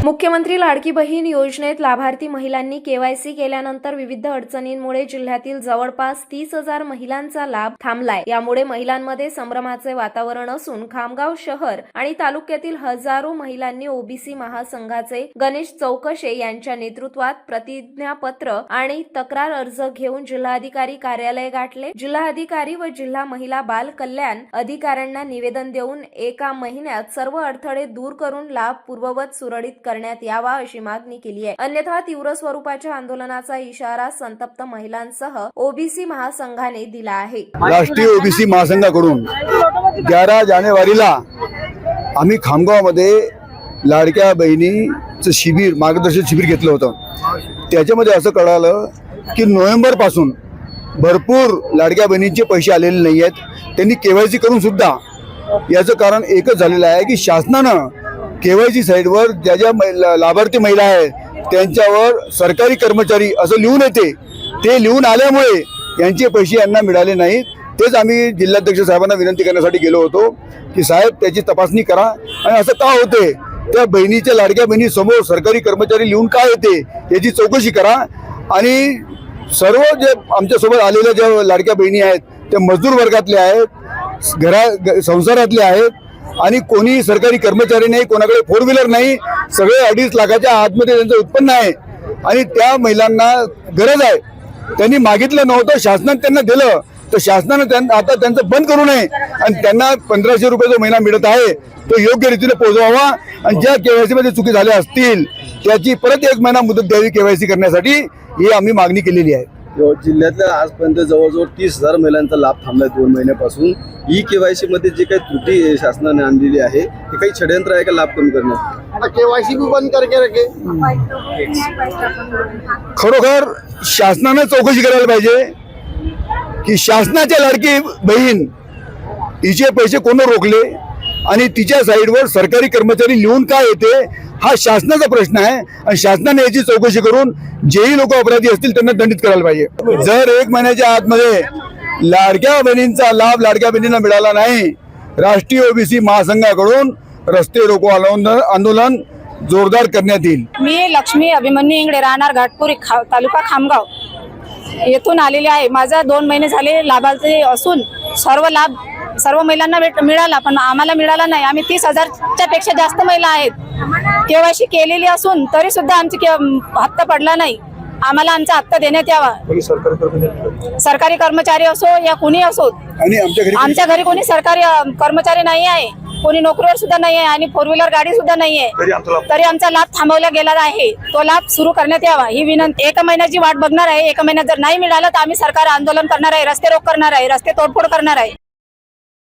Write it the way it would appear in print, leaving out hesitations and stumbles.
मुख्यमंत्री लाडकी बहीण योजनेत लाभार्थी महिलांनी केवायसी केल्यानंतर विविध अडचणींमुळे जिल्ह्यातील जवळपास 30,000 महिलांचा लाभ थांबलाय। यामुळे महिलांमध्ये संभ्रमाचे वातावरण असून खामगाव शहर आणि तालुक्यातील हजारो महिलांनी ओबीसी महासंघाचे गणेश चौकशे यांच्या नेतृत्वात प्रतिज्ञापत्र आणि तक्रार अर्ज घेऊन जिल्हाधिकारी कार्यालय गाठले। जिल्हाधिकारी व जिल्हा महिला बाल कल्याण अधिकाऱ्यांना निवेदन देऊन एका महिन्यात सर्व अडथळे दूर करून लाभ पूर्ववत सुरळीत करण्यात यावा अशी मागणी केली आहे। अन्यथा तीव्र स्वरूपाच्या आंदोलनाचा इशारा संतप्त महिलांसह ओबीसी महासंघाने दिला आहे। राष्ट्रीय ओबीसी महासंघाकडून 11 जानेवारीला आम्ही खामगावमध्ये लाडक्या बहिणीचं शिबिर मार्गदर्शन शिबिर घेतलं होतं। त्याच्यामध्ये असं कळालं की नोव्हेंबर पासून भरपूर लाडक्या बहिणींचे पैसे आलेले नाही आहेत। त्यांनी केवायसी करून सुद्धा याचं कारण एकच झालेलं आहे की शासनानं केवायसी साईडवर ज्या ज्या लाभार्थी महिला आहेत त्यांच्यावर सरकारी कर्मचारी असं लिहून येते, ते लिहून आल्यामुळे यांचे पैसे यांना मिळाले नाहीत। तेच आम्ही जिल्हाध्यक्ष साहेबांना विनंती करण्यासाठी गेलो होतो की साहेब त्याची तपासणी करा आणि असं का होते, त्या बहिणीच्या लाडक्या बहिणीसमोर सरकारी कर्मचारी लिहून का येते याची चौकशी करा। आणि सर्व जे आमच्यासोबत आलेल्या ज्या लाडक्या बहिणी आहेत त्या मजदूर वर्गातले आहेत, संसारातले आहेत आणि कोणी सरकारी कर्मचारी नाही, कोणाकडे 4 व्हीलर नाही, सगळे 2.5 लाखाच्या आतमध्ये त्यांचं उत्पन्न आहे आणि त्या महिलांना गरज आहे। त्यांनी मागितलं नव्हतं, शासनाने त्यांना दिलं, तर शासनाने आता त्यांचं बंद करू नये आणि त्यांना 1500 रुपये जो महिना मिळत आहे तो योग्य रीतीने पोहोचवावा आणि ज्या केवायसी मध्ये चुकी झाल्या असतील त्याची परत 1 महिना मुदत द्यावी केवायसी करण्यासाठी, ही आम्ही मागणी केलेली आहे। जिल्ह्यातल्या आजपर्यंत जवळजवळ 30,000 महिलांचा लाभ थांबलाय 2 महिन्यापासून। ई केवायसी मध्ये जे काही त्रुटी शासनाने आणलेली आहे ते काही षडयंत्र आहे का लाभ कमी करण्यात? आता केवायसी भी बंद करके रखे। खरोखर शासनाने चौकशी करायला पाहिजे की शासनाच्या लाडकी बहीण तिचे पैसे कोण रोखले आणि तिच्या साईडवर सरकारी कर्मचारी लिहून का येते, हा शासनाचा प्रश्न आहे आणि शासनाने याची चौकशी करून जेही लोक अपराधी असतील त्यांना दंडित करायला पाहिजे। जर 1 महिन्याच्या आतमध्ये लाडक्या बहिणींचा लाभ लाडक्या बहिणींना मिळाला नाही, राष्ट्रीय ओबीसी महासंघाकडून रस्ते रोको आंदोलन जोरदार करण्यात येईल। मी लक्ष्मी अभिमन्यू इंगडे, राहणार घाटपुरी, तालुका खामगाव येथून आलेले आहे। माझा 2 महिने झाले लाभार्थी असून सर्व महिलांना मिळाला, पण आम्हाला मिळाला नाही। आम्ही 30,000च्या पेक्षा जास्त महिला आहेत, केवायसी केलेली असून तरी सुद्धा आमची हप्ता पडला नाही। आम्हाला आमचा हप्ता देण्यात यावा। सरकारी कर्मचारी असो या कोणी असो, आमच्या घरी कोणी सरकारी कर्मचारी नाही आहे, कोणी नोकरीवर सुद्धा नाही आहे आणि 4 व्हीलर गाडी सुद्धा नाही आहे, तरी आमचा लाभ थांबवला गेला आहे। तो लाभ सुरू करण्यात यावा ही विनंती। 1 महिन्याची वाट बघणार आहे। 1 महिन्यात जर नाही मिळाला तर आम्ही सरकार आंदोलन करणार आहे, रस्ते रोक करणार आहे, रस्ते तोडफोड करणार आहे।